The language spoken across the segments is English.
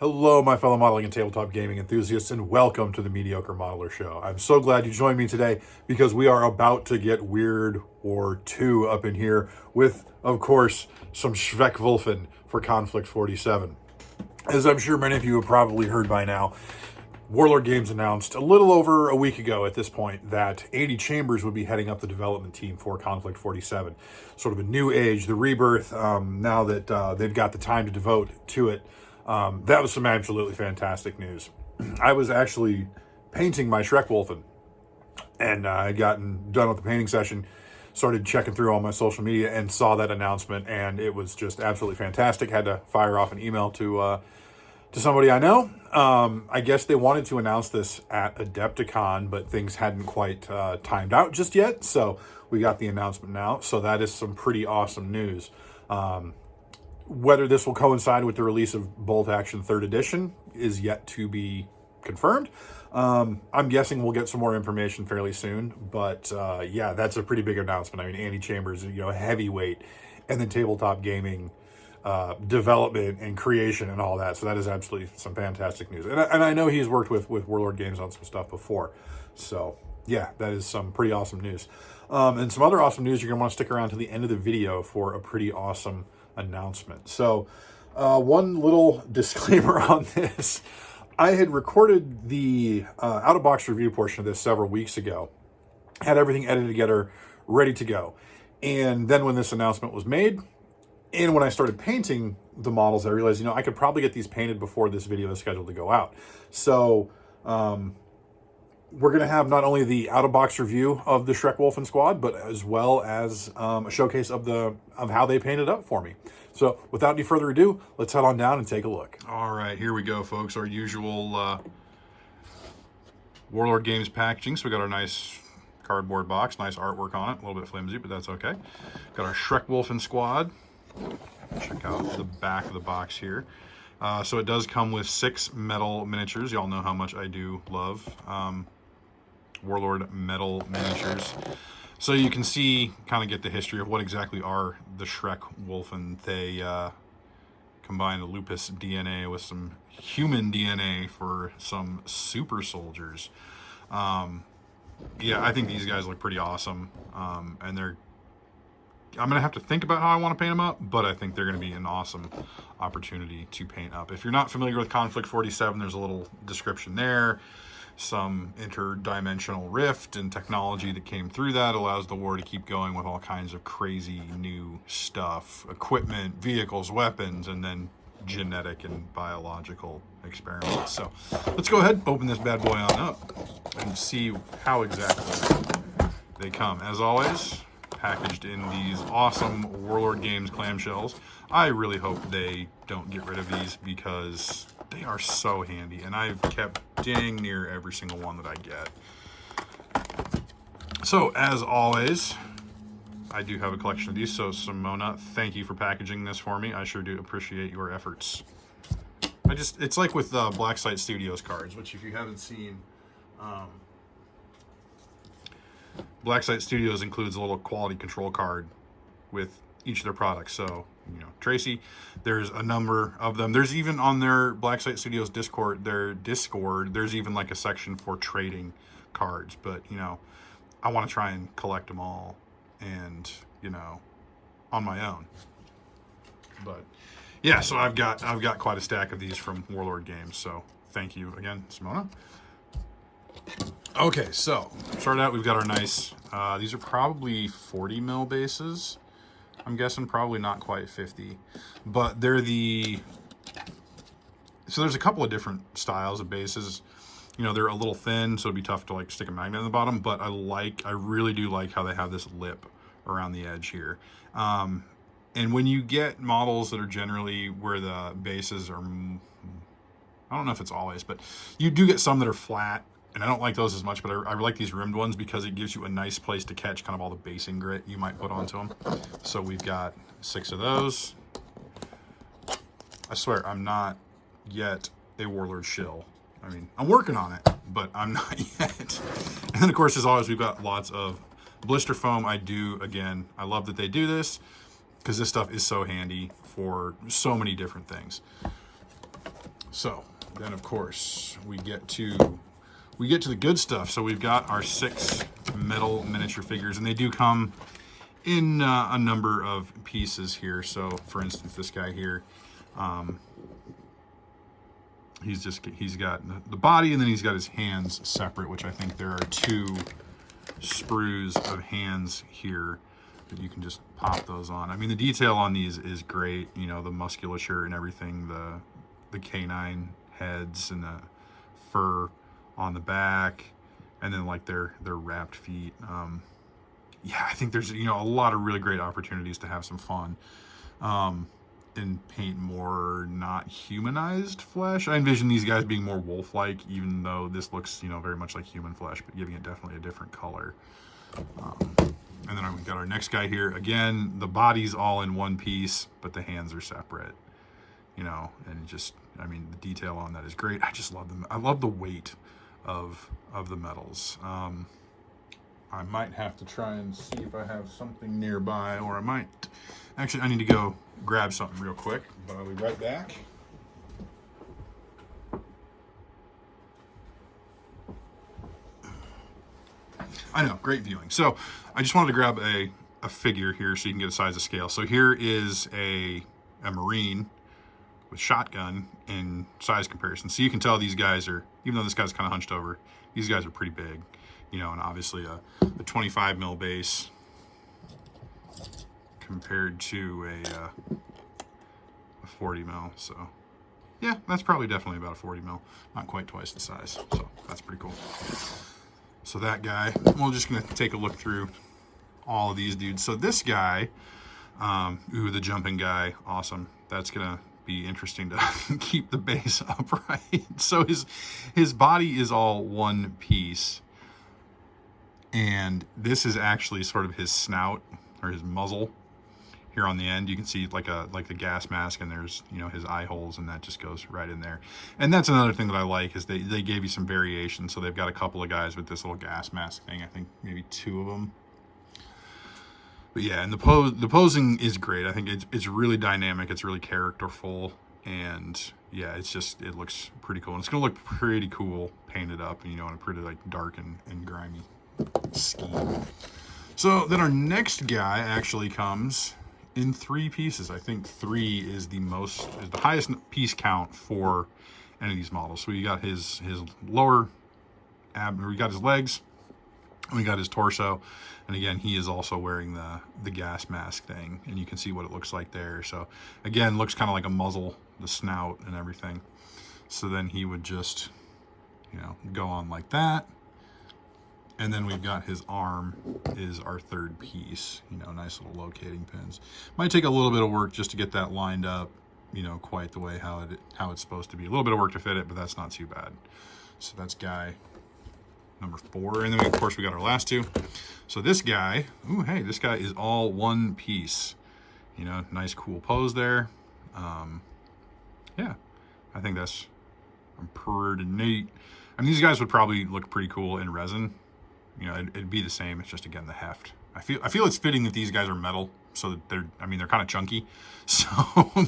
Hello, my fellow modeling and tabletop gaming enthusiasts, and welcome to the Mediocre Modeler Show. I'm so glad you joined me today because we are about to get Weird War II up in here with, of course, some Schreckwulfen for Konflikt 47. As I'm sure many of you have probably heard by now, Warlord Games announced a little over a week ago at this point that 80 Chambers would be heading up the development team for Konflikt 47. Sort of a new age, the rebirth, now that they've got the time to devote to it. That was some absolutely fantastic news. I was actually painting my Schreckwulfen, and I'd gotten done with the painting session, started checking through all my social media, and saw that announcement, and it was just absolutely fantastic. Had to fire off an email to somebody I know. I guess they wanted to announce this at Adepticon, but things hadn't quite timed out just yet, so we got the announcement now. So that is some pretty awesome news. Whether this will coincide with the release of Bolt Action 3rd Edition is yet to be confirmed. I'm guessing we'll get some more information fairly soon, but yeah, that's a pretty big announcement. I mean, Andy Chambers, heavyweight, and then tabletop gaming development and creation and all that. So that is absolutely some fantastic news. And I know he's worked with Warlord Games on some stuff before. So yeah, that is some pretty awesome news. And some other awesome news, you're going to want to stick around to the end of the video for a pretty awesome announcement. So one little disclaimer on this. I had recorded the out-of-box review portion of this several weeks ago, had everything edited together, ready to go. And then when this announcement was made, and when I started painting the models, I realized, I could probably get these painted before this video is scheduled to go out. So we're going to have not only the out-of-box review of the Schreckwulfen squad, but as well as a showcase of how they painted up for me. So without any further ado, let's head on down and take a look. All right, here we go, folks. Our usual Warlord Games packaging. So we got our nice cardboard box, nice artwork on it. A little bit flimsy, but that's okay. Got our Schreckwulfen squad. Check out the back of the box here. So it does come with 6 metal miniatures. Y'all know how much I do love Warlord metal miniatures. So you can see, kind of get the history of what exactly are the Schreckwulfen. They combine the lupus DNA with some human DNA for some super soldiers. Yeah, I think these guys look pretty awesome. And I'm going to have to think about how I want to paint them up, but I think they're going to be an awesome opportunity to paint up. If you're not familiar with Konflikt 47, there's a little description there. Some interdimensional rift and technology that came through that allows the war to keep going with all kinds of crazy new stuff, equipment, vehicles, weapons, and then genetic and biological experiments. So let's go ahead, open this bad boy on up and see how exactly they come. As always, packaged in these awesome Warlord Games clamshells. I really hope they don't get rid of these because they are so handy, and I've kept dang near every single one that I get. So, as always, I do have a collection of these, so Simona, thank you for packaging this for me. I sure do appreciate your efforts. It's like with Black Site Studios cards, which if you haven't seen, Black Site Studios includes a little quality control card with each of their products. So, Tracy, there's a number of them. There's even on their Black Site Studios Discord, there's even like a section for trading cards. But, I want to try and collect them all and, on my own. But yeah, so I've got quite a stack of these from Warlord Games. So thank you again, Simona. Okay, so start out, we've got our nice, these are probably 40 mil bases. I'm guessing probably not quite 50, but so there's a couple of different styles of bases. They're a little thin, so it'd be tough to like stick a magnet in the bottom, but I really do like how they have this lip around the edge here. And when you get models that are generally where the bases are, I don't know if it's always, but you do get some that are flat. And I don't like those as much, but I like these rimmed ones because it gives you a nice place to catch kind of all the basing grit you might put onto them. So we've got 6 of those. I swear, I'm not yet a Warlord shill. I mean, I'm working on it, but I'm not yet. And then, of course, as always, we've got lots of blister foam. I love that they do this because this stuff is so handy for so many different things. So then, of course, we get to the good stuff. So we've got our 6 metal miniature figures, and they do come in a number of pieces here. So, for instance, this guy here, he's got the body, and then he's got his hands separate, which I think there are 2 sprues of hands here that you can just pop those on. I mean, the detail on these is great. You know, the musculature and everything, the canine heads and the fur on the back, and then like their wrapped feet. Yeah, I think there's, you know, a lot of really great opportunities to have some fun and paint more not humanized flesh. I envision these guys being more wolf-like, even though this looks, you know, very much like human flesh, but giving it definitely a different color. And then we've got our next guy here. Again, the body's all in one piece, but the hands are separate. You know, and just, I mean, the detail on that is great. I just love them. I love the weight of the metals. I might have to try and see if I have something nearby, or I might actually, I need to go grab something real quick, but I'll be right back. I know, great viewing. So I just wanted to grab a figure here so you can get a size of scale. So here is a Marine with shotgun in size comparison. So you can tell these guys are, even though this guy's kind of hunched over, these guys are pretty big, you know, and obviously a 25 mil base compared to a 40 mil. So yeah, that's probably definitely about a 40 mil, not quite twice the size. So that's pretty cool. So that guy, we're just gonna take a look through all of these dudes. So this guy, ooh, the jumping guy, awesome. That's gonna be interesting to keep the base upright. So his body is all one piece, and this is actually sort of his snout or his muzzle here on the end. You can see like the gas mask, and there's, you know, his eye holes, and that just goes right in there. And that's another thing that I like, is they gave you some variation. So they've got a couple of guys with this little gas mask thing. I think maybe 2 of them. But yeah, and the posing is great. I think it's really dynamic. It's really characterful, and yeah, it looks pretty cool. And it's gonna look pretty cool painted up, you know, in a pretty like dark and grimy scheme. So then our next guy actually comes in 3 pieces. I think 3 is the highest piece count for any of these models. So we got his lower we got his legs, and we got his torso, and again, he is also wearing the gas mask thing, and you can see what it looks like there. So again, looks kind of like a muzzle, the snout and everything. So then he would just, you know, go on like that. And then we've got his arm is our 3rd piece, you know, nice little locating pins. Might take a little bit of work just to get that lined up, you know, quite the way how it's supposed to be. A little bit of work to fit it, but that's not too bad. So that's guy number 4. And then of course we got our last 2. So this guy, ooh, hey, this guy is all one piece. You know, nice cool pose there. Yeah, I think that's pretty neat. I mean, these guys would probably look pretty cool in resin. You know, it'd be the same. It's just, again, the heft. I feel it's fitting that these guys are metal, so that they're kind of chunky. So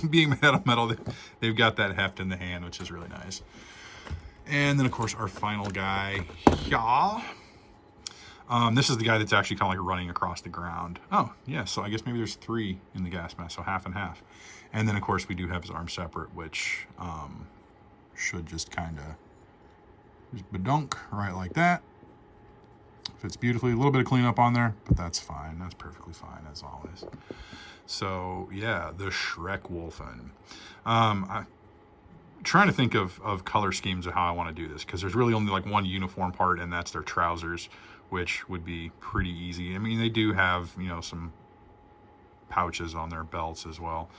being made out of metal, they've got that heft in the hand, which is really nice. And then, of course, our final guy, yeah. This is the guy that's actually kind of like running across the ground. Oh, yeah, so I guess maybe there's 3 in the gas mask, so half and half. And then, of course, we do have his arms separate, which should just kind of just badunk right like that. Fits beautifully. A little bit of cleanup on there, but that's fine. That's perfectly fine, as always. So, yeah, the Schreckwulfen. I'm trying to think of color schemes of how I want to do this, because there's really only like one uniform part, and that's their trousers, which would be pretty easy. I mean, they do have, you know, some pouches on their belts as well.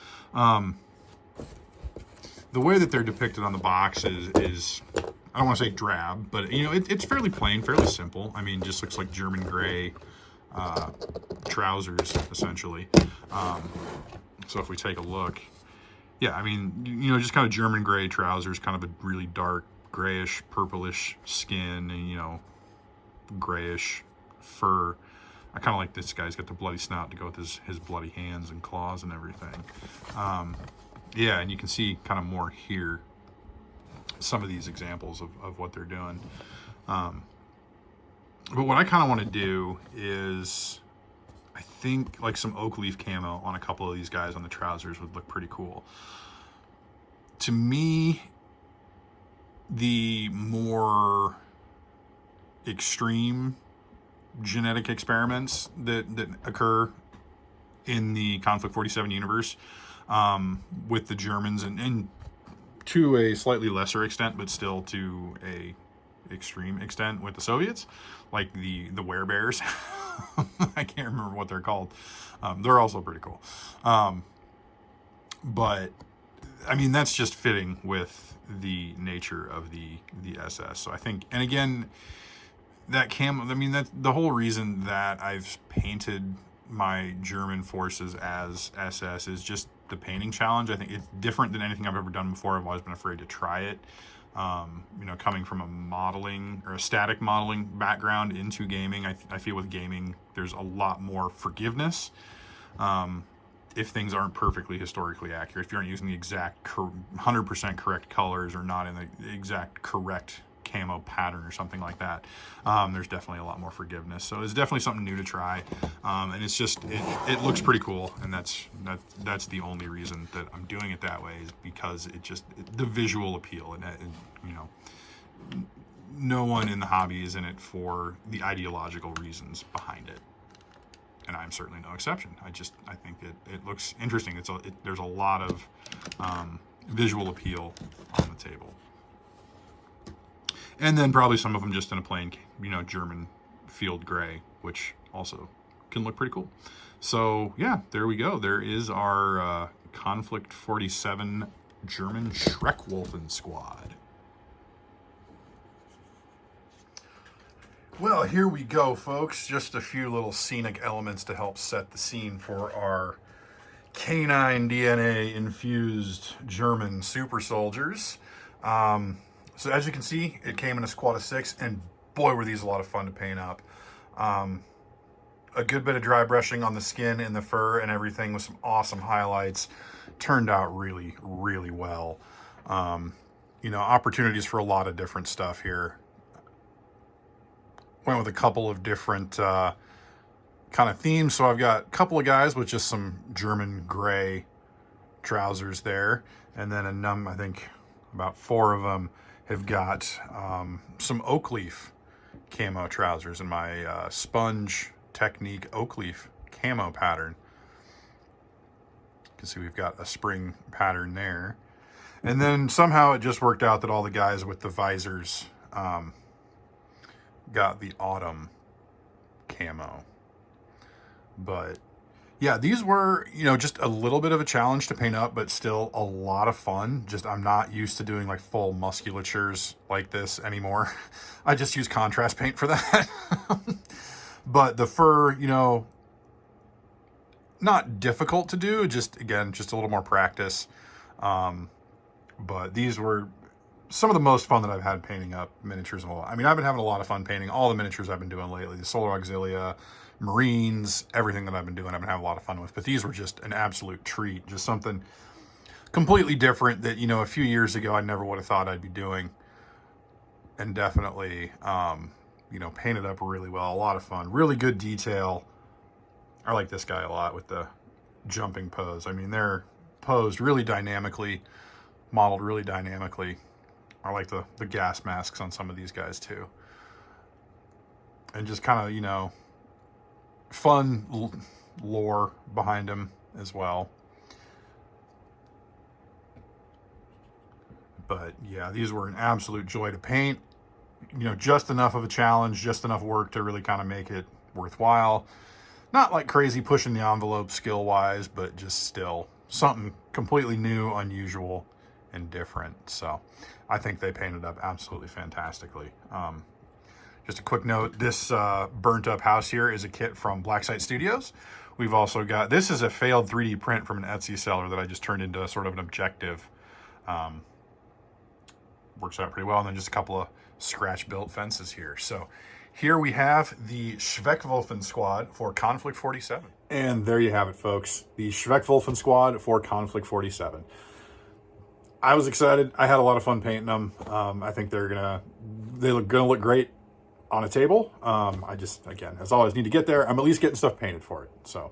The way that they're depicted on the box is I don't want to say drab, but, you know, it's fairly plain, fairly simple. I mean, just looks like German gray trousers, essentially. So if we take a look, yeah, I mean, you know, just kind of German gray trousers, kind of a really dark grayish, purplish skin, and, you know, grayish fur. I kind of like this guy's got the bloody snout to go with his bloody hands and claws and everything. Yeah, and you can see kind of more here some of these examples of what they're doing. But what I kind of want to do is, I think like some oak leaf camo on a couple of these guys on the trousers would look pretty cool. To me, the more extreme genetic experiments that occur in the Konflikt 47 universe, with the Germans, and to a slightly lesser extent, but still to a extreme extent with the Soviets, like the werebears. I can't remember what they're called. They're also pretty cool. But I mean, that's just fitting with the nature of the SS. So I think, and again, that camo, I mean, that's the whole reason that I've painted my German forces as SS is just the painting challenge. I think it's different than anything I've ever done before. I've always been afraid to try it. You know, coming from a modeling or a static modeling background into gaming, I feel with gaming, there's a lot more forgiveness. If things aren't perfectly historically accurate, if you aren't using the exact 100% correct colors or not in the exact correct camo pattern or something like that, there's definitely a lot more forgiveness. So it's definitely something new to try, and it's just it looks pretty cool, and that's the only reason that I'm doing it that way, is because the visual appeal, and you know, no one in the hobby is in it for the ideological reasons behind it, and I'm certainly no exception. I think it looks interesting. There's a lot of visual appeal on the table. And then probably some of them just in a plain, you know, German field gray, which also can look pretty cool. So yeah, there we go. There is our Konflikt 47 German Schreckwulfen squad. Well, here we go, folks. Just a few little scenic elements to help set the scene for our canine DNA infused German super soldiers. So as you can see, it came in a squad of 6, and boy, were these a lot of fun to paint up. A good bit of dry brushing on the skin and the fur and everything with some awesome highlights. Turned out really, really well. You know, opportunities for a lot of different stuff here. Went with a couple of different kind of themes. So I've got a couple of guys with just some German gray trousers there. And then I think about 4 of them have got some oak leaf camo trousers in my sponge technique oak leaf camo pattern. You can see we've got a spring pattern there. And then somehow it just worked out that all the guys with the visors got the autumn camo. But yeah, these were, you know, just a little bit of a challenge to paint up, but still a lot of fun. Just, I'm not used to doing like full musculatures like this anymore. I just use contrast paint for that. But the fur, you know, not difficult to do, just again, just a little more practice. But these were some of the most fun that I've had painting up miniatures in a while. I mean, I've been having a lot of fun painting all the miniatures I've been doing lately, the Solar Auxilia, Marines, everything that I've been doing, I've been having a lot of fun with. But these were just an absolute treat, just something completely different that, you know, a few years ago I never would have thought I'd be doing. And definitely, you know, painted up really well. A lot of fun, really good detail. I like this guy a lot with the jumping pose. I mean, they're posed really dynamically, modeled really dynamically. I like the gas masks on some of these guys too. And just kind of, you know, fun lore behind them as well. But yeah, these were an absolute joy to paint. You know, just enough of a challenge, just enough work to really kind of make it worthwhile. Not like crazy pushing the envelope skill-wise, but just still something completely new, unusual, and different. So I think they painted up absolutely fantastically. Just a quick note, this burnt up house here is a kit from Black Site Studios. We've also got, this is a failed 3D print from an Etsy seller that I just turned into sort of an objective. Works out pretty well. And then just a couple of scratch built fences here. So here we have the Schreckwulfen squad for Konflikt 47. And there you have it, folks. The Schreckwulfen squad for Konflikt 47. I was excited. I had a lot of fun painting them. I think they look gonna look great on a table. Again, as always, need to get there. I'm at least getting stuff painted for it. So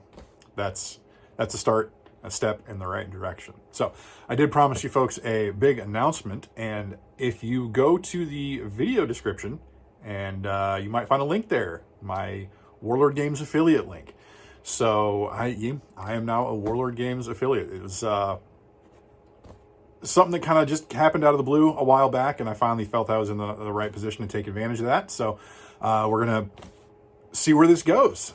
that's a start, a step in the right direction. So I did promise you folks a big announcement, and if you go to the video description, and you might find a link there, my Warlord Games affiliate link. So I am now a Warlord Games affiliate. It was something that kind of just happened out of the blue a while back, and I finally felt I was in the right position to take advantage of that. So we're going to see where this goes.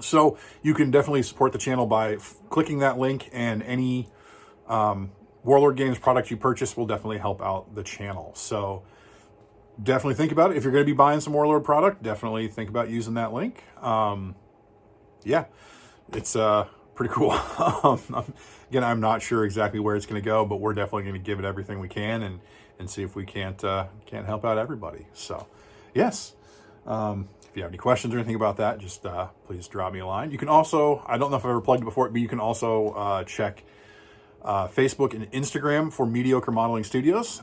So you can definitely support the channel by clicking that link, and any Warlord Games product you purchase will definitely help out the channel. So definitely think about it. If you're going to be buying some Warlord product, definitely think about using that link. Yeah, it's pretty cool. Again, I'm not sure exactly where it's going to go, but we're definitely going to give it everything we can and see if we can't help out everybody. So, yes. If you have any questions or anything about that, just please drop me a line. You can also, I don't know if I've ever plugged it before, but you can also check Facebook and Instagram for Mediocre Modeling Studios.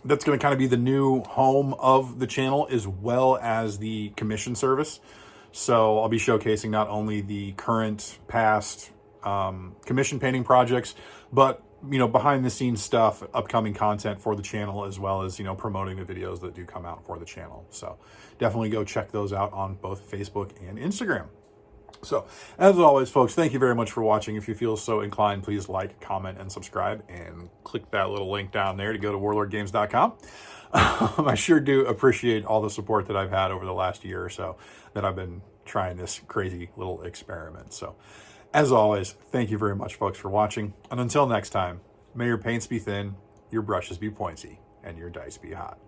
That's going to kind of be the new home of the channel, as well as the commission service. So I'll be showcasing not only the current, past commission painting projects, but behind the scenes stuff, upcoming content for the channel, as well as promoting the videos that do come out for the channel. So definitely go check those out on both Facebook and Instagram. So as always, folks, thank you very much for watching. If you feel so inclined, please like, comment, and subscribe, and click that little link down there to go to warlordgames.com. I sure do appreciate all the support that I've had over the last year or so that I've been trying this crazy little experiment. So as always, thank you very much, folks, for watching. And until next time, may your paints be thin, your brushes be pointy, and your dice be hot.